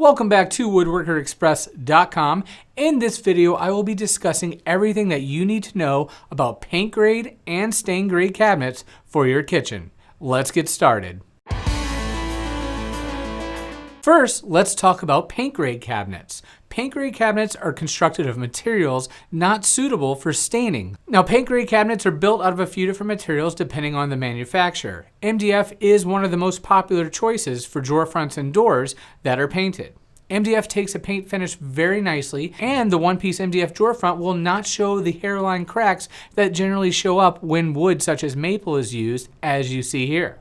Welcome back to Woodworker Express.com. In this video, I will be discussing everything that you need to know about paint grade and stain grade cabinets for your kitchen. Let's get started. First, let's talk about paint grade cabinets. Paint grade cabinets are constructed of materials not suitable for staining. Now, paint grade cabinets are built out of a few different materials depending on the manufacturer. MDF is one of the most popular choices for drawer fronts and doors that are painted. MDF takes a paint finish very nicely, and the one-piece MDF drawer front will not show the hairline cracks that generally show up when wood such as maple is used, as you see here.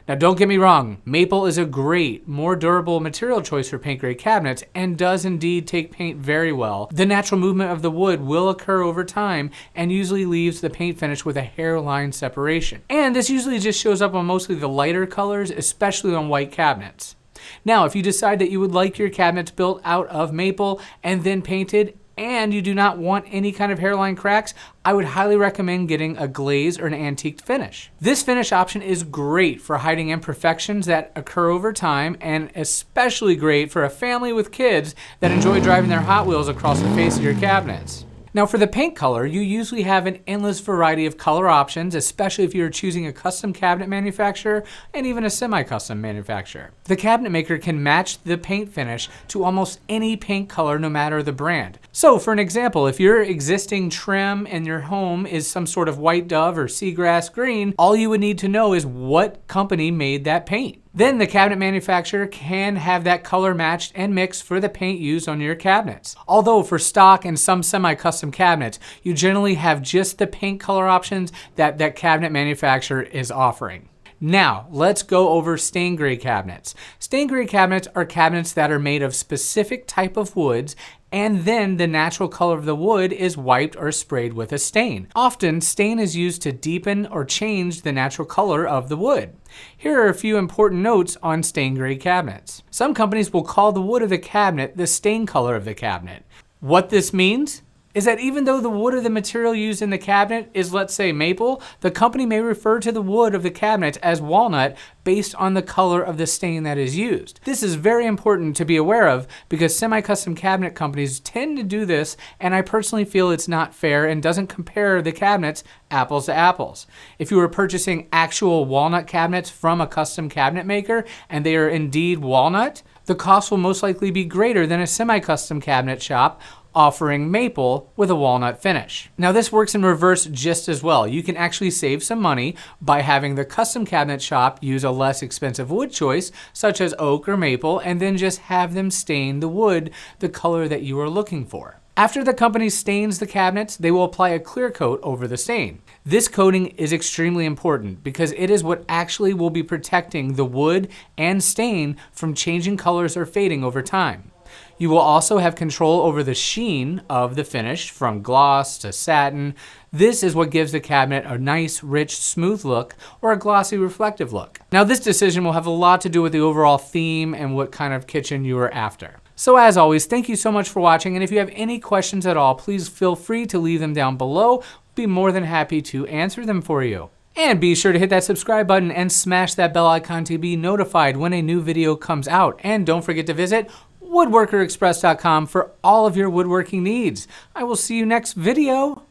Now, don't get me wrong, maple is a great, more durable material choice for paint grade cabinets and does indeed take paint very well. The natural movement of the wood will occur over time and usually leaves the paint finish with a hairline separation. And this usually just shows up on mostly the lighter colors, especially on white cabinets. Now, if you decide that you would like your cabinets built out of maple and then painted, and you do not want any kind of hairline cracks, I would highly recommend getting a glaze or an antiqued finish. This finish option is great for hiding imperfections that occur over time, and especially great for a family with kids that enjoy driving their Hot Wheels across the face of your cabinets. Now, for the paint color, you usually have an endless variety of color options, especially if you're choosing a custom cabinet manufacturer and even a semi-custom manufacturer. The cabinet maker can match the paint finish to almost any paint color, no matter the brand. So, for an example, if your existing trim in your home is some sort of white dove or seagrass green, all you would need to know is what company made that paint. Then the cabinet manufacturer can have that color matched and mixed for the paint used on your cabinets. Although for stock and some semi-custom cabinets, you generally have just the paint color options that that cabinet manufacturer is offering. Now, let's go over stain grade cabinets. Stain grade cabinets are cabinets that are made of specific type of woods, and then the natural color of the wood is wiped or sprayed with a stain. Often, stain is used to deepen or change the natural color of the wood. Here are a few important notes on stain grade cabinets. Some companies will call the wood of the cabinet the stain color of the cabinet. What this means is that even though the wood of the material used in the cabinet is, let's say, maple, the company may refer to the wood of the cabinet as walnut based on the color of the stain that is used. This is very important to be aware of because semi-custom cabinet companies tend to do this, and I personally feel it's not fair and doesn't compare the cabinets apples to apples. If you were purchasing actual walnut cabinets from a custom cabinet maker and they are indeed walnut, the cost will most likely be greater than a semi-custom cabinet shop offering maple with a walnut finish. Now, this works in reverse just as well. You can actually save some money by having the custom cabinet shop use a less expensive wood choice, such as oak or maple, and then just have them stain the wood the color that you are looking for. After the company stains the cabinets, they will apply a clear coat over the stain. This coating is extremely important because it is what actually will be protecting the wood and stain from changing colors or fading over time. You will also have control over the sheen of the finish, from gloss to satin. This is what gives the cabinet a nice, rich, smooth look or a glossy, reflective look. Now, this decision will have a lot to do with the overall theme and what kind of kitchen you are after. So as always, thank you so much for watching, and if you have any questions at all, please feel free to leave them down below. I'll be more than happy to answer them for you. And be sure to hit that subscribe button and smash that bell icon to be notified when a new video comes out. And don't forget to visit WoodworkerExpress.com for all of your woodworking needs. I will see you next video.